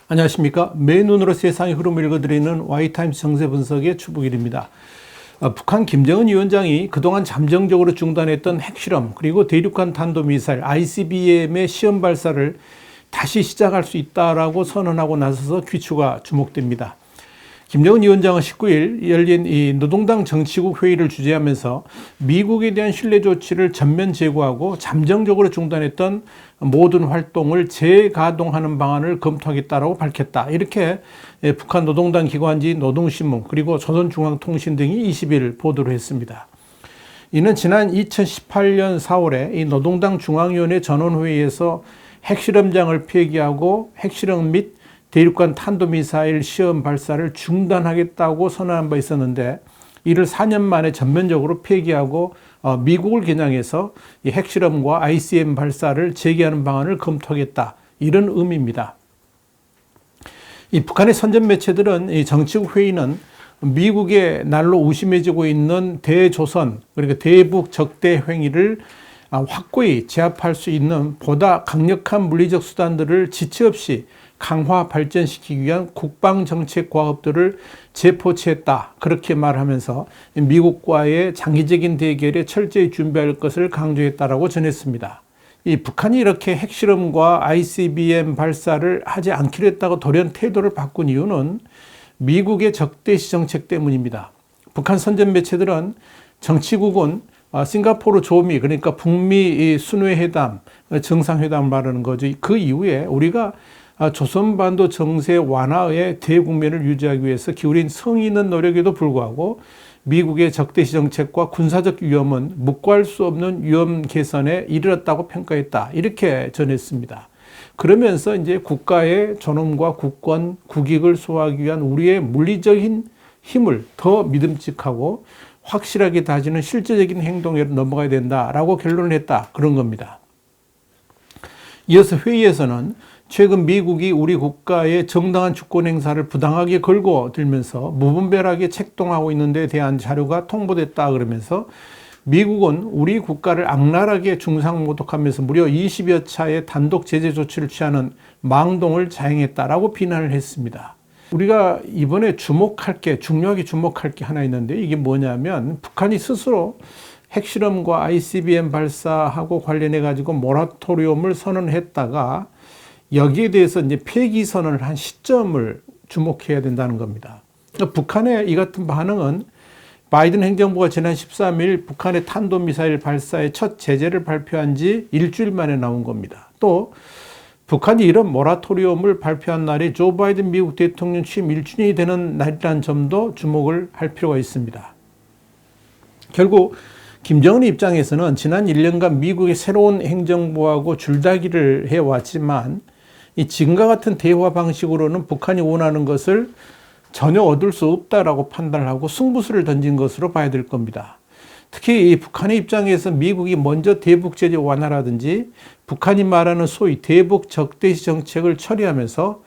안녕하십니까. 맨눈으로 세상의 흐름을 읽어드리는 Y타임스 정세 분석의 추북일입니다. 북한 김정은 위원장이 그동안 잠정적으로 중단했던 핵실험 그리고 대륙간 탄도미사일 ICBM의 시험 발사를 다시 시작할 수 있다라고 선언하고 나서서 귀추가 주목됩니다. 김정은 위원장은 19일 열린 이 노동당 정치국 회의를 주재하면서 미국에 대한 신뢰 조치를 전면 제고하고 잠정적으로 중단했던 모든 활동을 재가동하는 방안을 검토하겠다라고 밝혔다. 이렇게 북한 노동당 기관지 노동신문 그리고 조선중앙통신 등이 20일 보도를 했습니다. 이는 지난 2018년 4월에 이 노동당 중앙위원회 전원회의에서 핵실험장을 폐기하고 핵실험 및 대륙간 탄도미사일 시험 발사를 중단하겠다고 선언한 바 있었는데 이를 4년 만에 전면적으로 폐기하고 미국을 겨냥해서 이 핵실험과 ICBM 발사를 재개하는 방안을 검토하겠다. 이런 의미입니다. 이 북한의 선전 매체들은 이 정치국 회의는 미국의 날로 우심해지고 있는 대조선 그러니까 대북 적대 행위를 확고히 제압할 수 있는 보다 강력한 물리적 수단들을 지체 없이 강화 발전시키기 위한 국방정책 과업들을 재포치했다. 그렇게 말하면서 미국과의 장기적인 대결에 철저히 준비할 것을 강조했다라고 전했습니다. 이 북한이 이렇게 핵실험과 ICBM 발사를 하지 않기로 했다고 돌연 태도를 바꾼 이유는 미국의 적대시 정책 때문입니다. 북한 선전 매체들은 정치국은 싱가포르 조미 그러니까 북미 순회회담 정상회담을 말하는 거죠. 그 이후에 우리가 조선반도 정세 완화의 대국면을 유지하기 위해서 기울인 성의 있는 노력에도 불구하고 미국의 적대시 정책과 군사적 위험은 묵과할 수 없는 위험 개선에 이르렀다고 평가했다. 이렇게 전했습니다. 그러면서 이제 국가의 존엄과 국권, 국익을 소화하기 위한 우리의 물리적인 힘을 더 믿음직하고 확실하게 다지는 실제적인 행동에 넘어가야 된다라고 결론을 했다. 그런 겁니다. 이어서 회의에서는 최근 미국이 우리 국가의 정당한 주권 행사를 부당하게 걸고 들면서 무분별하게 책동하고 있는 데 대한 자료가 통보됐다 그러면서 미국은 우리 국가를 악랄하게 중상모독하면서 무려 20여 차의 단독 제재 조치를 취하는 망동을 자행했다라고 비난을 했습니다. 우리가 이번에 중요하게 주목할 게 하나 있는데 이게 뭐냐면 북한이 스스로 핵실험과 ICBM 발사하고 관련해 가지고 모라토리움을 선언했다가 여기에 대해서 이제 폐기 선언을 한 시점을 주목해야 된다는 겁니다. 북한의 이 같은 반응은 바이든 행정부가 지난 13일 북한의 탄도미사일 발사의 첫 제재를 발표한 지 일주일 만에 나온 겁니다. 또 북한이 이런 모라토리움을 발표한 날이 조 바이든 미국 대통령 취임 1주년이 되는 날이라는 점도 주목을 할 필요가 있습니다. 결국 김정은 입장에서는 지난 1년간 미국의 새로운 행정부하고 줄다기를 해왔지만 이 지금과 같은 대화 방식으로는 북한이 원하는 것을 전혀 얻을 수 없다라고 판단을 하고 승부수를 던진 것으로 봐야 될 겁니다. 특히 이 북한의 입장에서 미국이 먼저 대북 제재 완화라든지 북한이 말하는 소위 대북 적대시 정책을 처리하면서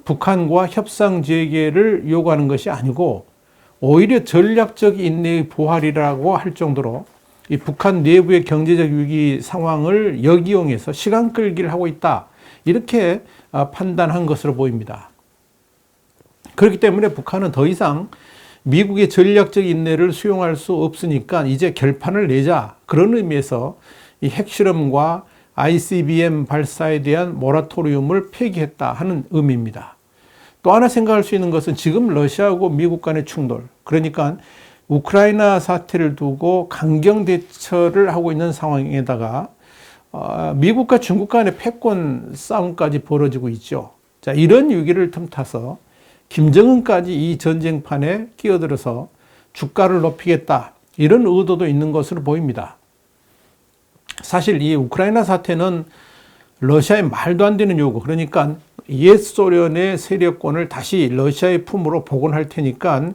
북한과 협상 재개를 요구하는 것이 아니고 오히려 전략적 인내의 보활이라고 할 정도로 이 북한 내부의 경제적 위기 상황을 역이용해서 시간 끌기를 하고 있다. 이렇게 판단한 것으로 보입니다. 그렇기 때문에 북한은 더 이상 미국의 전략적 인내를 수용할 수 없으니까 이제 결판을 내자. 그런 의미에서 이 핵실험과 ICBM 발사에 대한 모라토리움을 폐기했다 하는 의미입니다. 또 하나 생각할 수 있는 것은 지금 러시아하고 미국 간의 충돌, 그러니까 우크라이나 사태를 두고 강경 대처를 하고 있는 상황에다가 미국과 중국 간의 패권 싸움까지 벌어지고 있죠. 자, 이런 위기를 틈타서 김정은까지 이 전쟁판에 끼어들어서 주가를 높이겠다. 이런 의도도 있는 것으로 보입니다. 사실 이 우크라이나 사태는 러시아의 말도 안 되는 요구, 그러니까 옛 소련의 세력권을 다시 러시아의 품으로 복원할 테니까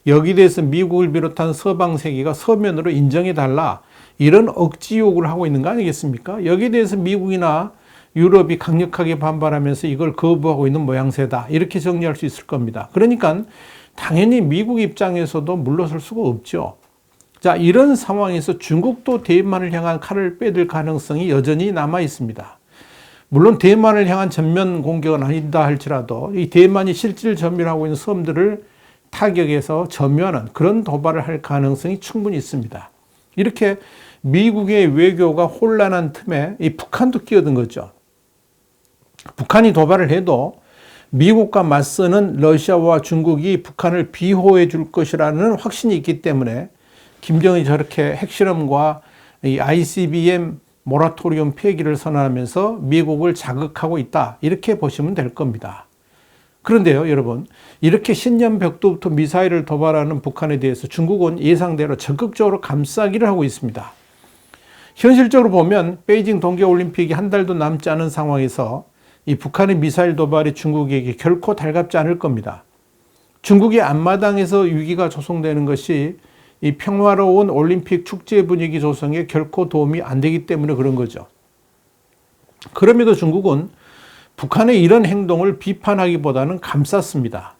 여기에 대해서 미국을 비롯한 서방 세계가 서면으로 인정해달라. 이런 억지 요구를 하고 있는 거 아니겠습니까? 여기에 대해서 미국이나 유럽이 강력하게 반발하면서 이걸 거부하고 있는 모양새다. 이렇게 정리할 수 있을 겁니다. 그러니까 당연히 미국 입장에서도 물러설 수가 없죠. 자, 이런 상황에서 중국도 대만을 향한 칼을 빼들 가능성이 여전히 남아 있습니다. 물론 대만을 향한 전면 공격은 아니다 할지라도 이 대만이 실질 점유하고 있는 섬들을 타격해서 점유하는 그런 도발을 할 가능성이 충분히 있습니다. 이렇게 미국의 외교가 혼란한 틈에 이 북한도 끼어든 거죠. 북한이 도발을 해도 미국과 맞서는 러시아와 중국이 북한을 비호해 줄 것이라는 확신이 있기 때문에 김정은이 저렇게 핵실험과 이 ICBM 모라토리움 폐기를 선언하면서 미국을 자극하고 있다. 이렇게 보시면 될 겁니다. 그런데요, 여러분, 이렇게 신년벽도부터 미사일을 도발하는 북한에 대해서 중국은 예상대로 적극적으로 감싸기를 하고 있습니다. 현실적으로 보면 베이징 동계올림픽이 한 달도 남지 않은 상황에서 이 북한의 미사일 도발이 중국에게 결코 달갑지 않을 겁니다. 중국의 앞마당에서 위기가 조성되는 것이 이 평화로운 올림픽 축제 분위기 조성에 결코 도움이 안 되기 때문에 그런 거죠. 그럼에도 중국은 북한의 이런 행동을 비판하기보다는 감쌌습니다.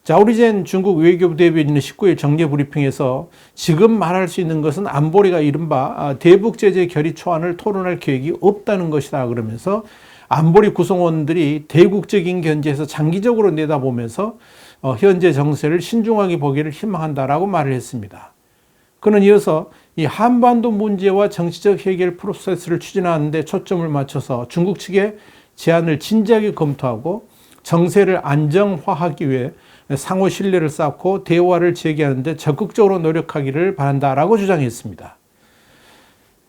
자오리젠 중국 외교부 대변인은 19일 정례 브리핑에서 지금 말할 수 있는 것은 안보리가 이른바 대북 제재 결의 초안을 토론할 계획이 없다는 것이다 그러면서 안보리 구성원들이 대국적인 견제에서 장기적으로 내다보면서 현재 정세를 신중하게 보기를 희망한다라고 말을 했습니다. 그는 이어서 이 한반도 문제와 정치적 해결 프로세스를 추진하는 데 초점을 맞춰서 중국 측의 제안을 진지하게 검토하고 정세를 안정화하기 위해 상호 신뢰를 쌓고 대화를 재개하는 데 적극적으로 노력하기를 바란다라고 주장했습니다.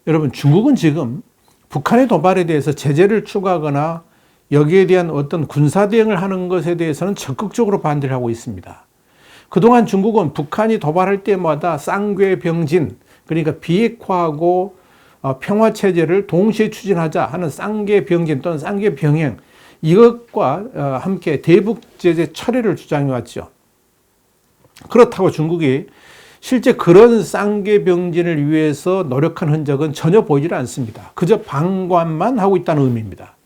여러분, 중국은 지금 북한의 도발에 대해서 제재를 추가하거나 여기에 대한 어떤 군사 대응을 하는 것에 대해서는 적극적으로 반대를 하고 있습니다. 그동안 중국은 북한이 도발할 때마다 쌍궤병진, 그러니까 비핵화하고 평화체제를 동시에 추진하자 하는 쌍궤병진 또는 쌍궤병행, 이것과 함께 대북제재 철회를 주장해왔죠. 그렇다고 중국이 실제 그런 쌍궤병진을 위해서 노력한 흔적은 전혀 보이질 않습니다. 그저 방관만 하고 있다는 의미입니다.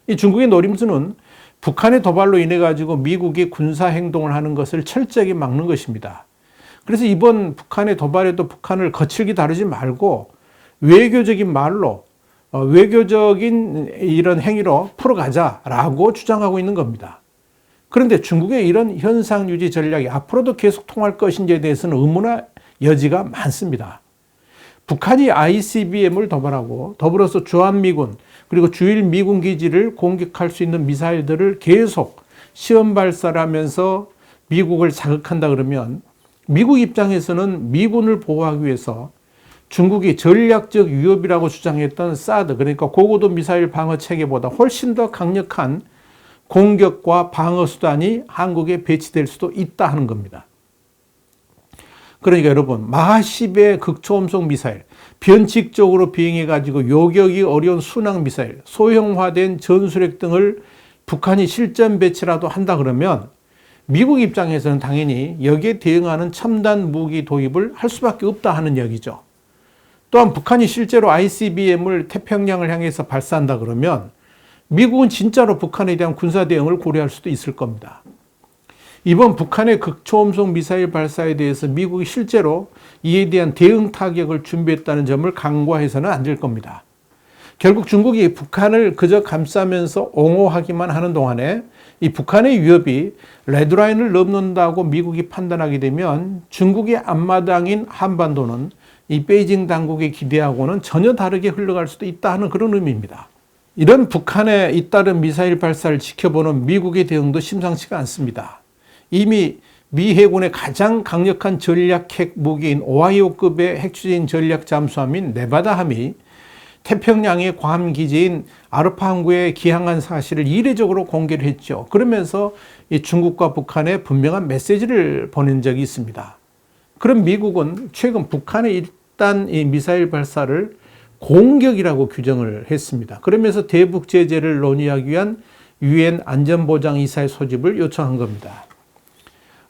이 중국의 노림수는 북한의 도발로 인해 가지고 미국이 군사 행동을 하는 것을 철저하게 막는 것입니다. 그래서 이번 북한의 도발에도 북한을 거칠게 다루지 말고 외교적인 말로 외교적인 이런 행위로 풀어가자라고 주장하고 있는 겁니다. 그런데 중국의 이런 현상 유지 전략이 앞으로도 계속 통할 것인지에 대해서는 의문의 여지가 많습니다. 북한이 ICBM을 도발하고 더불어서 주한미군 그리고 주일 미군 기지를 공격할 수 있는 미사일들을 계속 시험 발사를 하면서 미국을 자극한다 그러면 미국 입장에서는 미군을 보호하기 위해서 중국이 전략적 위협이라고 주장했던 사드, 그러니까 고고도 미사일 방어 체계보다 훨씬 더 강력한 공격과 방어 수단이 한국에 배치될 수도 있다 하는 겁니다. 그러니까 여러분, 마하10의 극초음속 미사일, 변칙적으로 비행해가지고 요격이 어려운 순항 미사일, 소형화된 전술핵 등을 북한이 실전 배치라도 한다 그러면 미국 입장에서는 당연히 여기에 대응하는 첨단 무기 도입을 할 수밖에 없다 하는 얘기죠. 또한 북한이 실제로 ICBM을 태평양을 향해서 발사한다 그러면 미국은 진짜로 북한에 대한 군사 대응을 고려할 수도 있을 겁니다. 이번 북한의 극초음속 미사일 발사에 대해서 미국이 실제로 이에 대한 대응 타격을 준비했다는 점을 간과해서는 안 될 겁니다. 결국 중국이 북한을 그저 감싸면서 옹호하기만 하는 동안에 이 북한의 위협이 레드라인을 넘는다고 미국이 판단하게 되면 중국의 앞마당인 한반도는 이 베이징 당국이 기대하고는 전혀 다르게 흘러갈 수도 있다 하는 그런 의미입니다. 이런 북한의 잇따른 미사일 발사를 지켜보는 미국의 대응도 심상치가 않습니다. 이미 미 해군의 가장 강력한 전략 핵 무기인 오하이오급의 핵추진 전략 잠수함인 네바다함이 태평양의 괌 기지인 아르파 항구에 기항한 사실을 이례적으로 공개를 했죠. 그러면서 이 중국과 북한에 분명한 메시지를 보낸 적이 있습니다. 그럼 미국은 최근 북한의 일단 이 미사일 발사를 공격이라고 규정을 했습니다. 그러면서 대북 제재를 논의하기 위한 유엔 안전보장이사의 소집을 요청한 겁니다.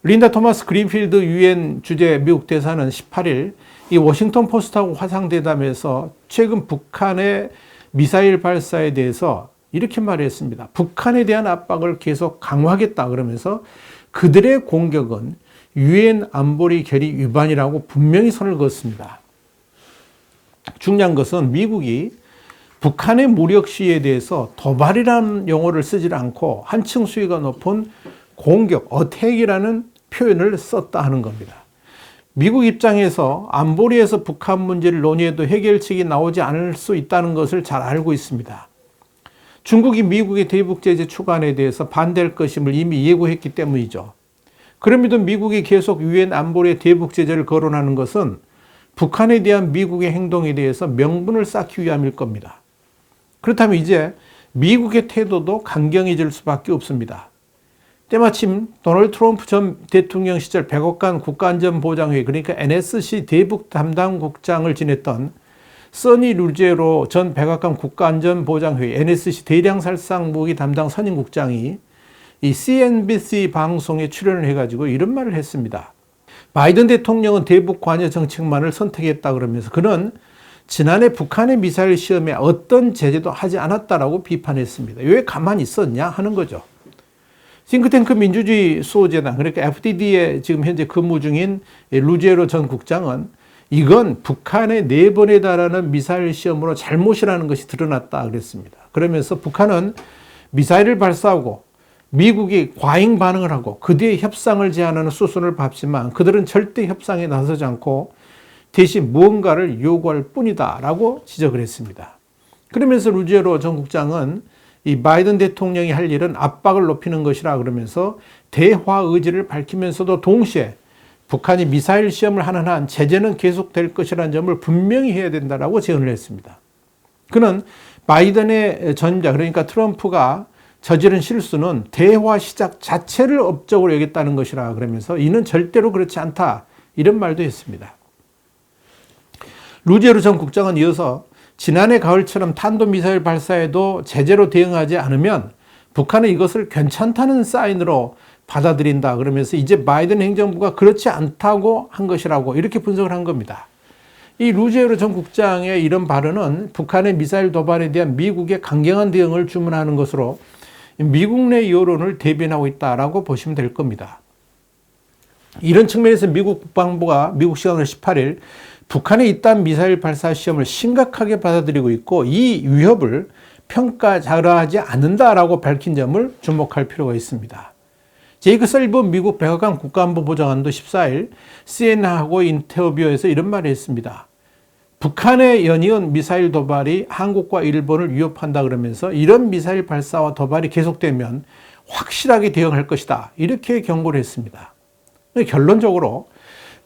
린다 토마스 그린필드 유엔 주재 미국 대사는 18일 이 워싱턴 포스트하고 화상대담에서 최근 북한의 미사일 발사에 대해서 이렇게 말했습니다. 북한에 대한 압박을 계속 강화하겠다 그러면서 그들의 공격은 유엔 안보리 결의 위반이라고 분명히 선을 그었습니다. 중요한 것은 미국이 북한의 무력 시위에 대해서 도발이라는 용어를 쓰지 않고 한층 수위가 높은 공격, 어택이라는 표현을 썼다 하는 겁니다. 미국 입장에서 안보리에서 북한 문제를 논의해도 해결책이 나오지 않을 수 있다는 것을 잘 알고 있습니다. 중국이 미국의 대북 제재 추간에 대해서 반대할 것임을 이미 예고했기 때문이죠. 그럼에도 미국이 계속 유엔 안보리의 대북 제재를 거론하는 것은 북한에 대한 미국의 행동에 대해서 명분을 쌓기 위함일 겁니다. 그렇다면 이제 미국의 태도도 강경해질 수밖에 없습니다. 때마침 도널드 트럼프 전 대통령 시절 백악관 국가안전보장회의, 그러니까 NSC 대북 담당국장을 지냈던 써니 루제로 전 백악관 국가안전보장회의 NSC 대량살상 무기 담당 선임국장이 이 CNBC 방송에 출연을 해가지고 이런 말을 했습니다. 바이든 대통령은 대북 관여 정책만을 선택했다 그러면서 그는 지난해 북한의 미사일 시험에 어떤 제재도 하지 않았다라고 비판했습니다. 왜 가만히 있었냐 하는 거죠. 싱크탱크 민주주의 수호재단, 그러니까 FDD에 지금 현재 근무 중인 루제로 전 국장은 이건 북한의 4번에 달하는 미사일 시험으로 잘못이라는 것이 드러났다 그랬습니다. 그러면서 북한은 미사일을 발사하고 미국이 과잉 반응을 하고 그 뒤에 협상을 제안하는 수순을 밟지만 그들은 절대 협상에 나서지 않고 대신 무언가를 요구할 뿐이다 라고 지적을 했습니다. 그러면서 루제로 전 국장은 이 바이든 대통령이 할 일은 압박을 높이는 것이라 그러면서 대화 의지를 밝히면서도 동시에 북한이 미사일 시험을 하는 한 제재는 계속될 것이라는 점을 분명히 해야 된다라고 제언을 했습니다. 그는 바이든의 전임자, 그러니까 트럼프가 저지른 실수는 대화 시작 자체를 업적으로 여겼다는 것이라 그러면서 이는 절대로 그렇지 않다 이런 말도 했습니다. 루제로 전 국장은 이어서 지난해 가을처럼 탄도미사일 발사에도 제재로 대응하지 않으면 북한은 이것을 괜찮다는 사인으로 받아들인다 그러면서 이제 바이든 행정부가 그렇지 않다고 한 것이라고 이렇게 분석을 한 겁니다. 이 루제로 전 국장의 이런 발언은 북한의 미사일 도발에 대한 미국의 강경한 대응을 주문하는 것으로 미국 내 여론을 대변하고 있다라고 보시면 될 겁니다. 이런 측면에서 미국 국방부가 미국 시간으로 18일 북한의 이딴 미사일 발사 시험을 심각하게 받아들이고 있고 이 위협을 평가자료하지 않는다라고 밝힌 점을 주목할 필요가 있습니다. 제이크 설리번 미국 백악관 국가안보보좌관도 14일 CNN하고 인터뷰에서 이런 말을 했습니다. 북한의 연이은 미사일 도발이 한국과 일본을 위협한다 그러면서 이런 미사일 발사와 도발이 계속되면 확실하게 대응할 것이다. 이렇게 경고를 했습니다. 결론적으로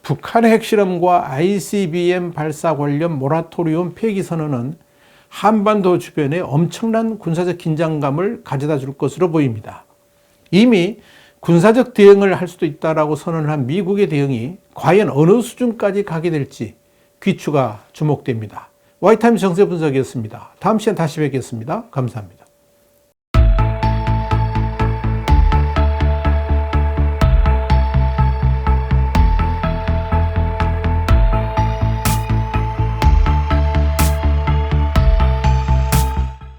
북한의 핵실험과 ICBM 발사 관련 모라토리움 폐기 선언은 한반도 주변에 엄청난 군사적 긴장감을 가져다 줄 것으로 보입니다. 이미 군사적 대응을 할 수도 있다라고 선언을 한 미국의 대응이 과연 어느 수준까지 가게 될지 귀추가 주목됩니다. 와이타임스 정세 분석이었습니다. 다음 시간 다시 뵙겠습니다. 감사합니다.